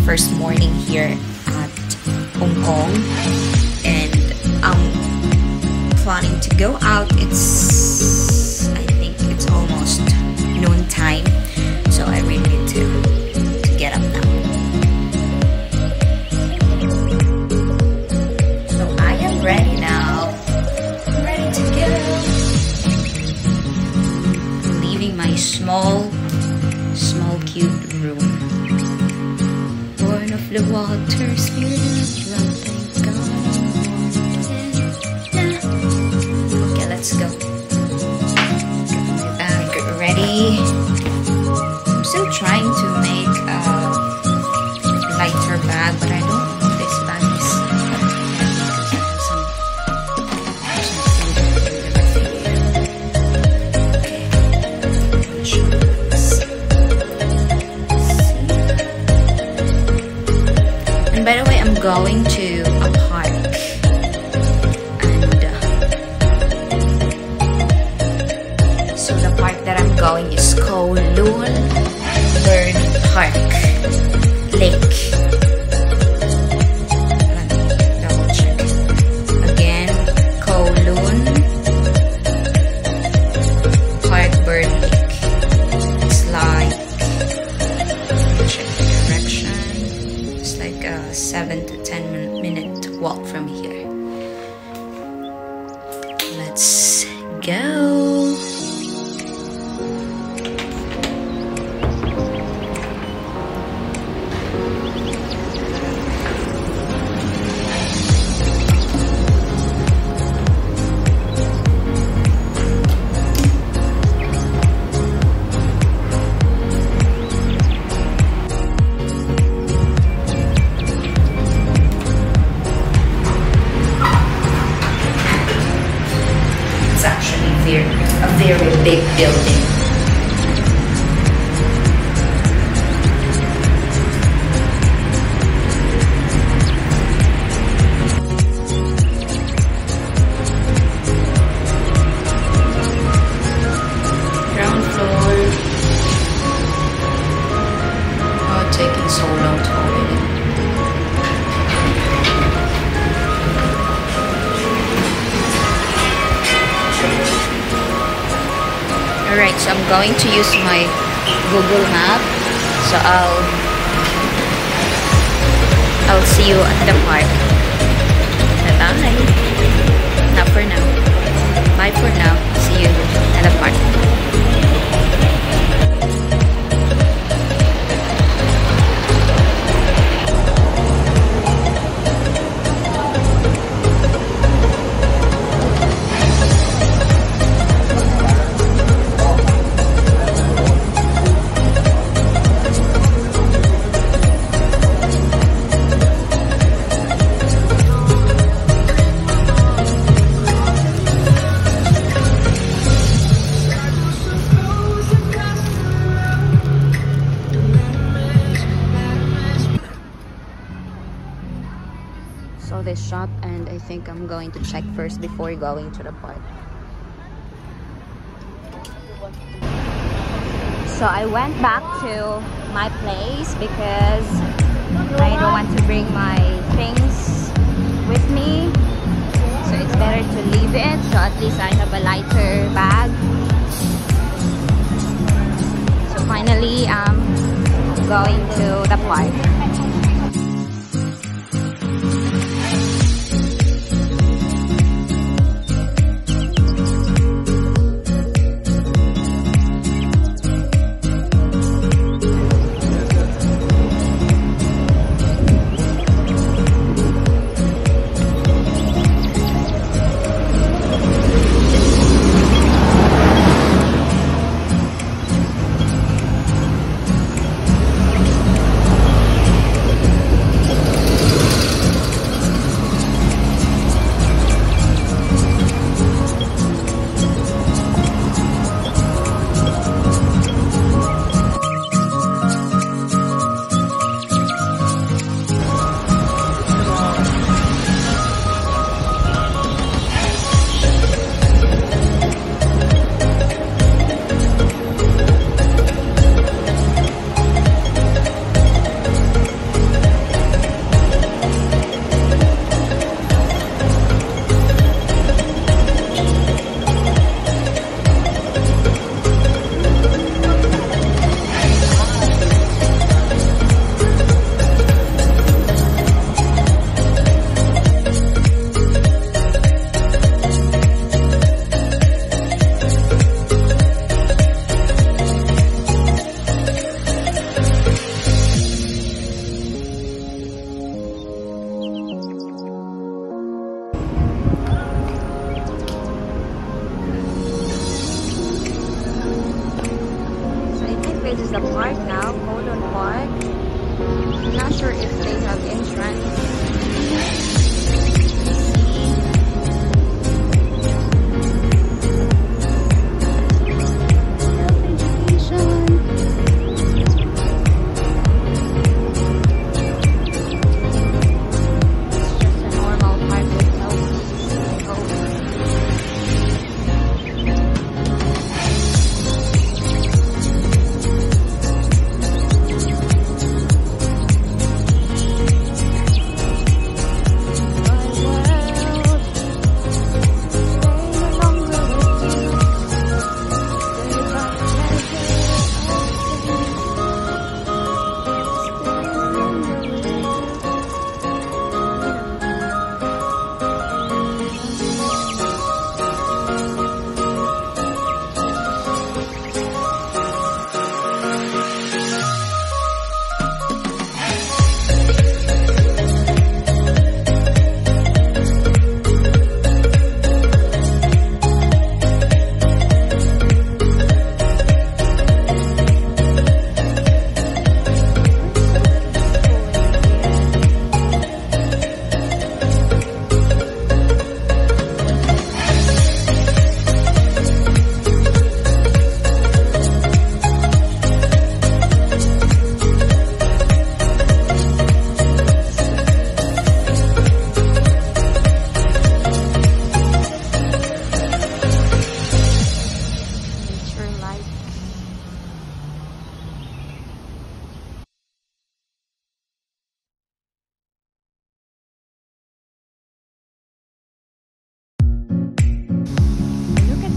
first morning here at Hong Kong, and I'm planning to go out. I think it's almost noon time, so I really need to get up now. So I am ready now. I'm ready to go. I'm leaving my small cute room. Born of the water, spirit of love, thank God. Okay, let's go. Got my bag ready. I'm still trying to make a lighter bag, but I don't know if this bag is by the way, I'm going to a park, and so the park that I'm going is Kowloon Bird Park Lake. Let me double check again. Kowloon Park Bird Lake. It's like, check the direction. It's like a 7 to 10 minute walk from here. Let's go. A very big building. Ground floor. Oh, taking so long to open it. Alright, so I'm going to use my Google Map. So I'll see you at the park. Bye-bye. Not for now. Bye for now. See you at the park. So this shop, and I think I'm going to check first before going to the park. So I went back to my place because I don't want to bring my things with me. So it's better to leave it. So at least I have a lighter bag. So finally I'm going to the park. sure if they have entrance.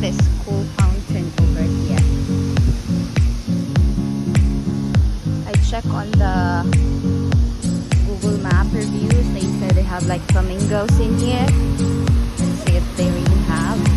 This cool fountain over here. I check on the Google Map reviews. They say they have like flamingos in here. Let's see if they really have.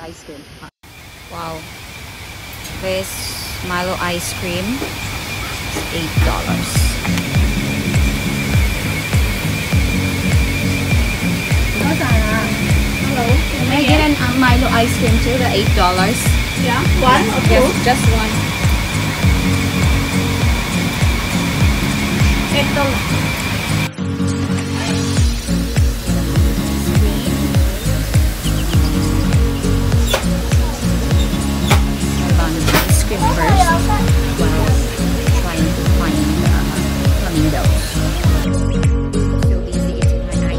ice cream. Wow. This Milo ice cream is $8. Hello. Can I get a Milo ice cream too? The $8. Yeah. One or two? Just one. $8. Ice cream first while trying to find flamingos. So busy eating my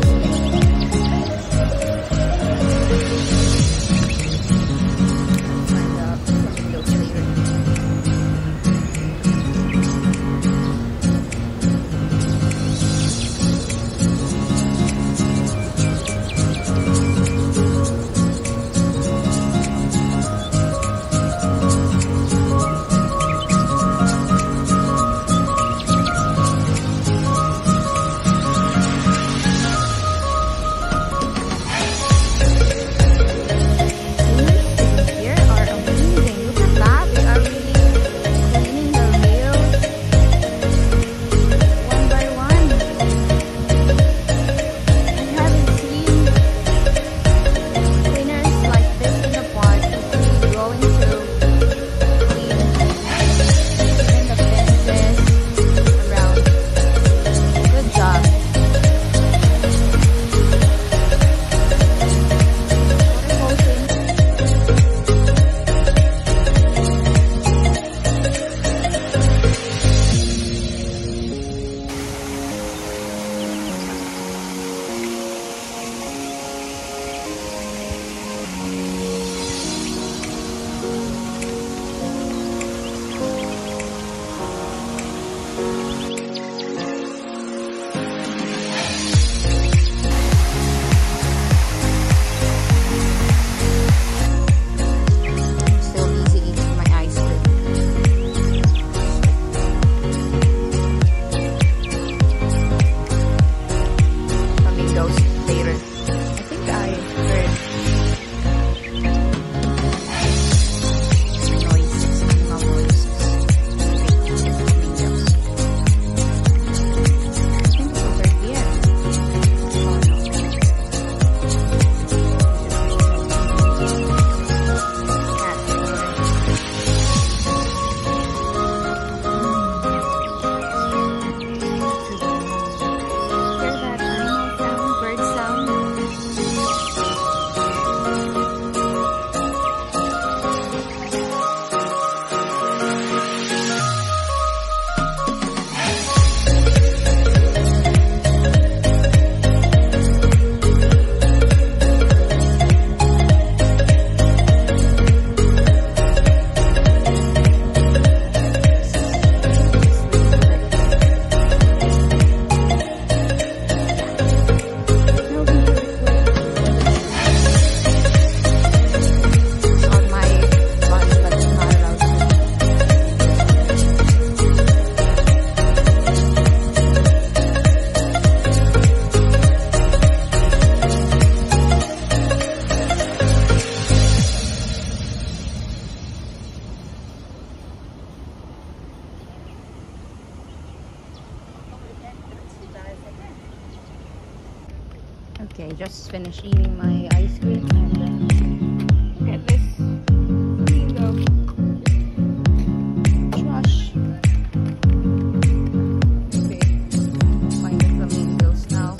ice cream. Find the flamingos later. Okay, just finished eating my ice cream and look at this flamingo trash. Okay, find the flamingos now.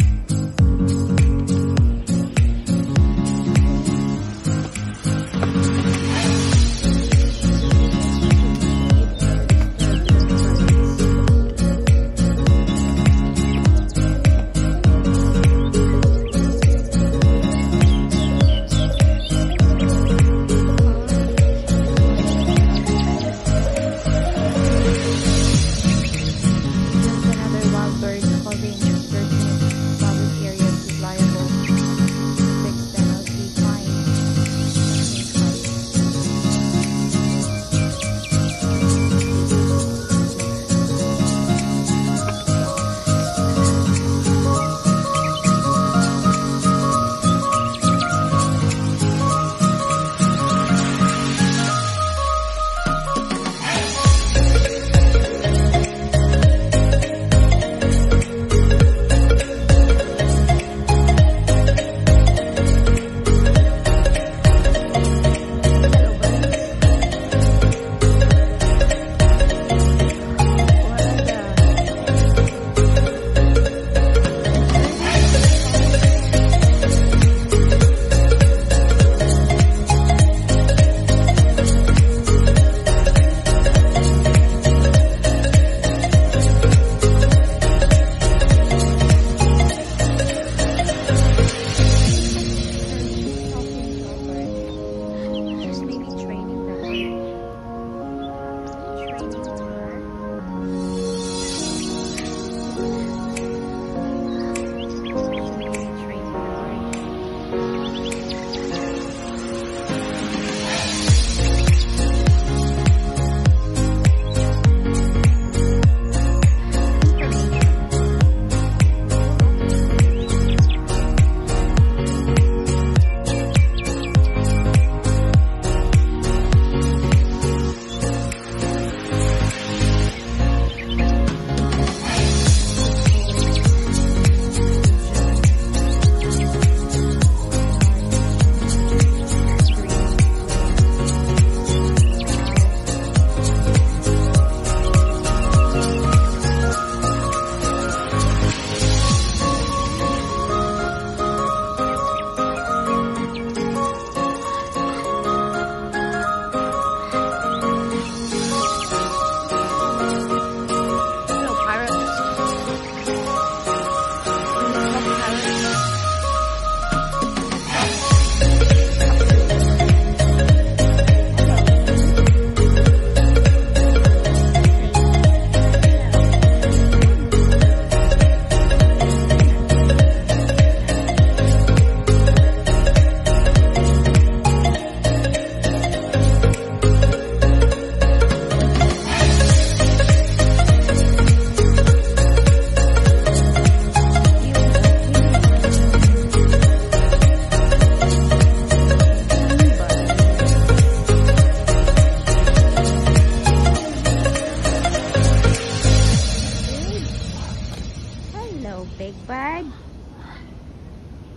Big bird?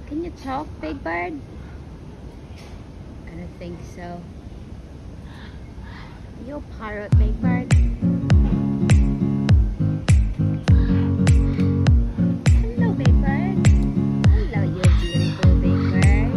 Can you talk, big bird? I don't think so. You a parrot, big bird? Hello, big bird. Hello, you beautiful big bird.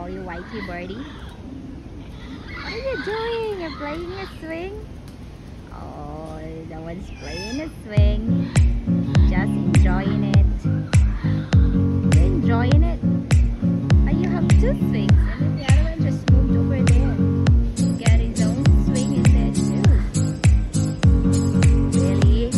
Whitey birdie. What are you doing? You're playing a swing? Oh, no one's playing a swing. Just enjoying it. You're enjoying it? Oh, you have two swings, and then the other one just moved over there. Got his own swing in there too. Really?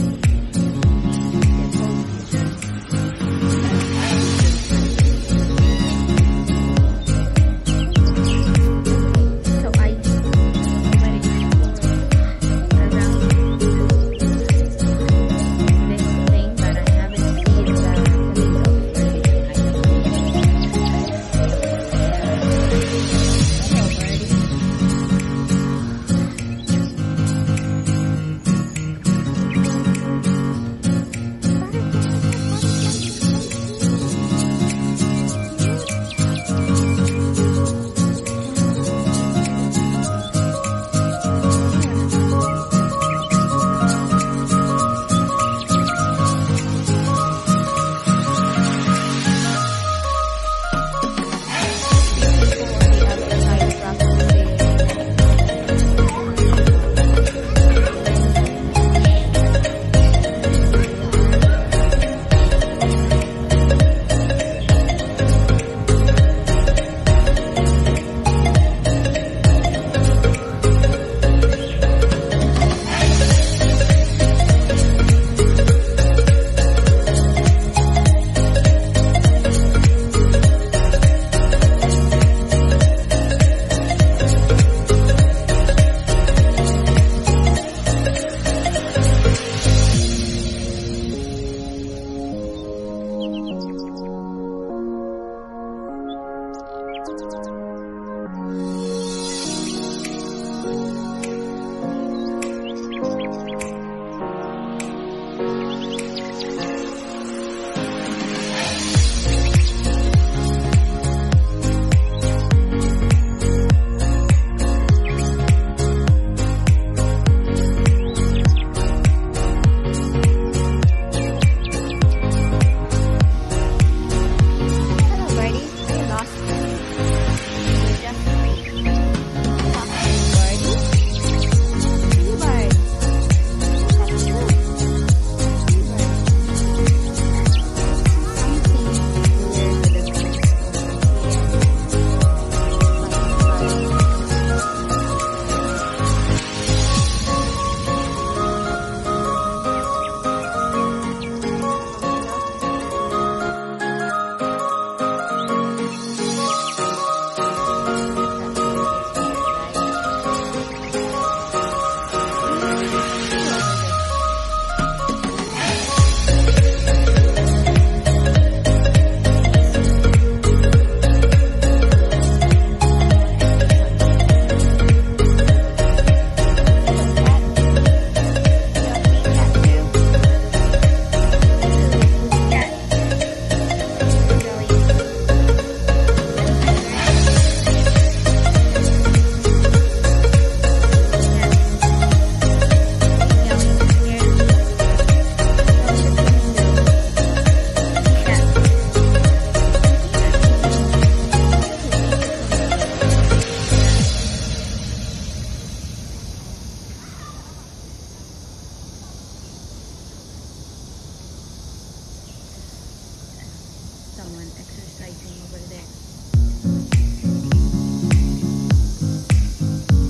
Someone exercising over there.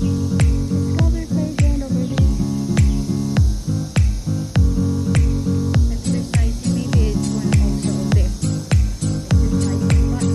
Discover playground over there. Exercising, maybe it's one also over there. Exercising, but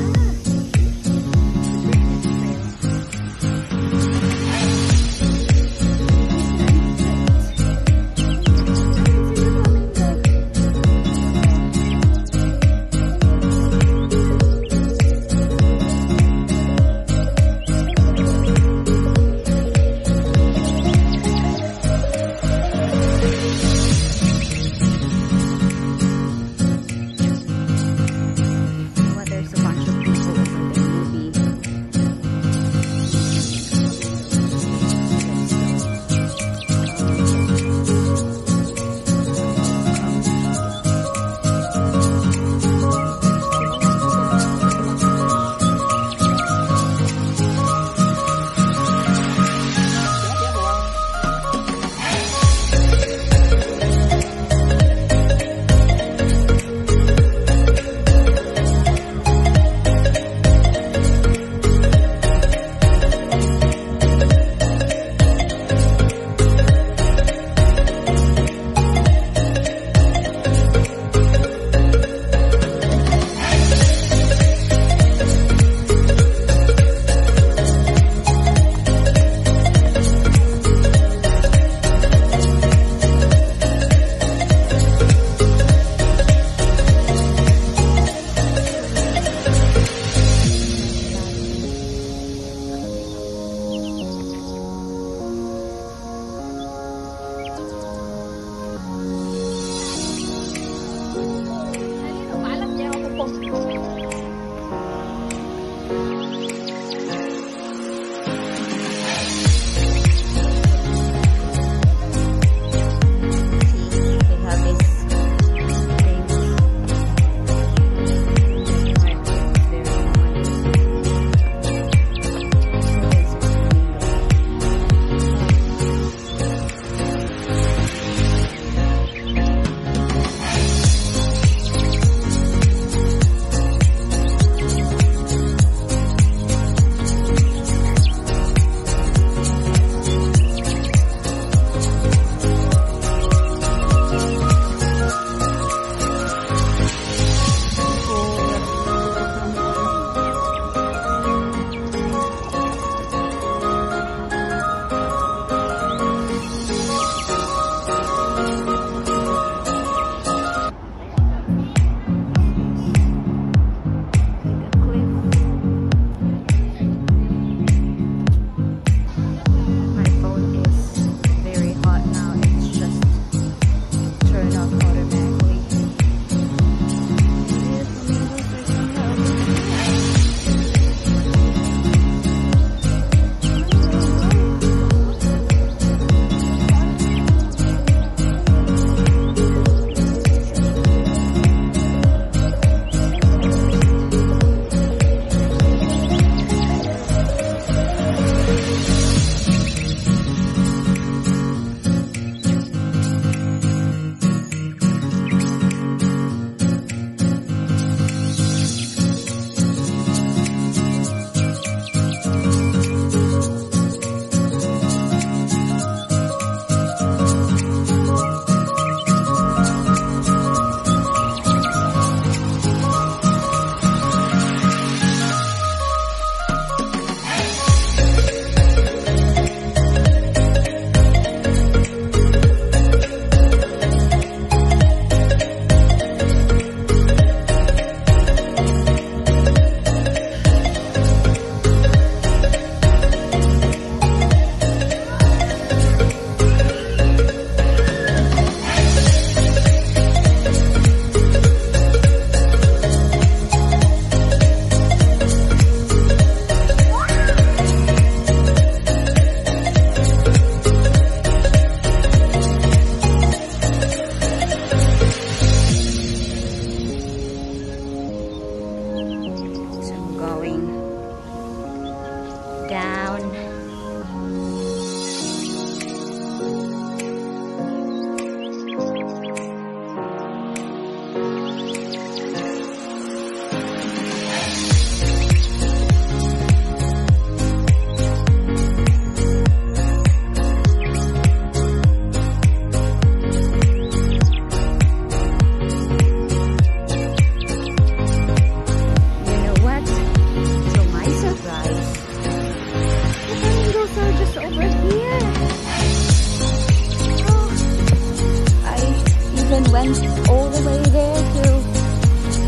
went all the way there to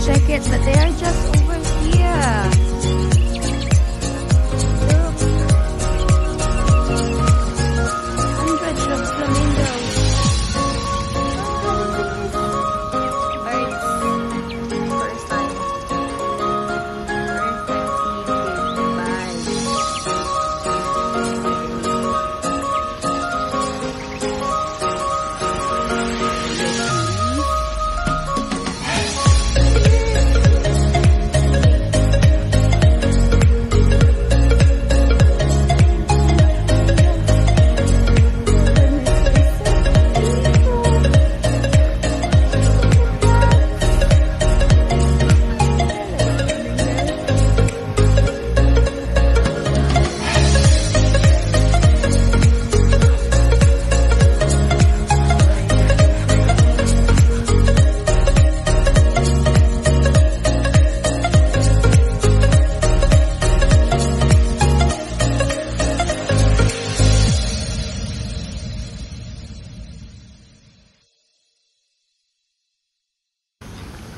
check it, but they are just over here. Look. Hundreds of flamingos. Birds. First time.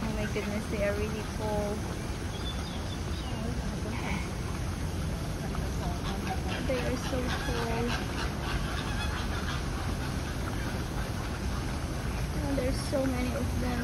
Perfect goodness, they are really full. They are so full. Oh, there's so many of them.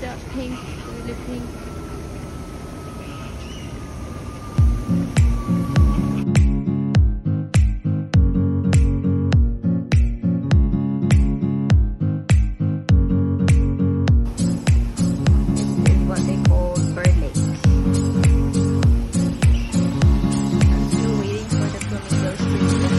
that pink, really pink. This is what they call bird lake. I'm still waiting for the flamingos to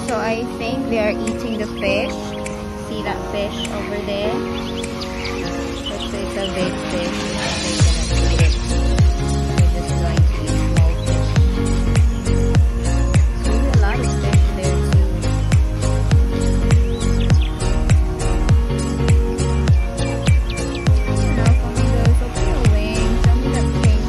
So I think they are eating the fish. See that fish over there? Looks like it's a big fish. They're gonna eat it. They're just going to eat small fish. There's a lot of fish there too. I don't know, flamingos, open your wings. Tell me that pink.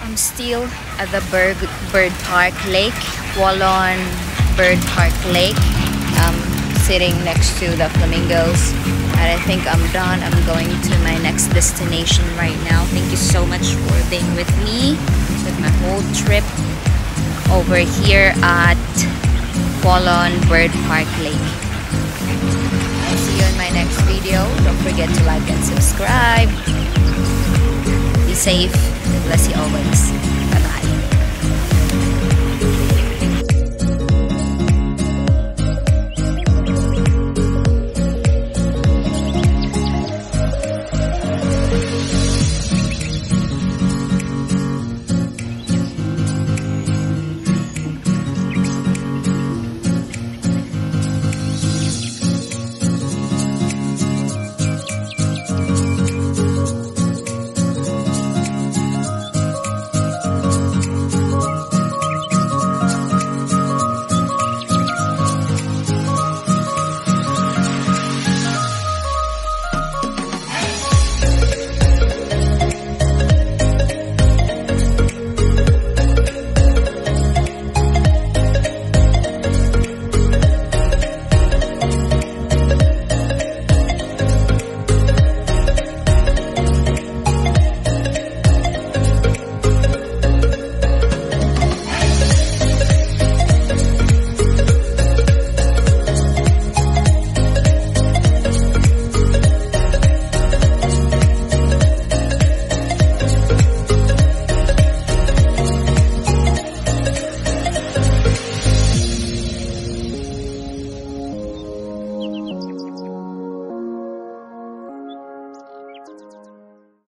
I'm still at the bird park lake, Kowloon Bird Park Lake. I'm sitting next to the flamingos, and I think I'm done. I'm going to my next destination right now. Thank you so much for being with me with my whole trip over here at Kowloon Bird Park Lake. I'll see you in my next video. Don't forget to like and subscribe. Be safe. Bless you always.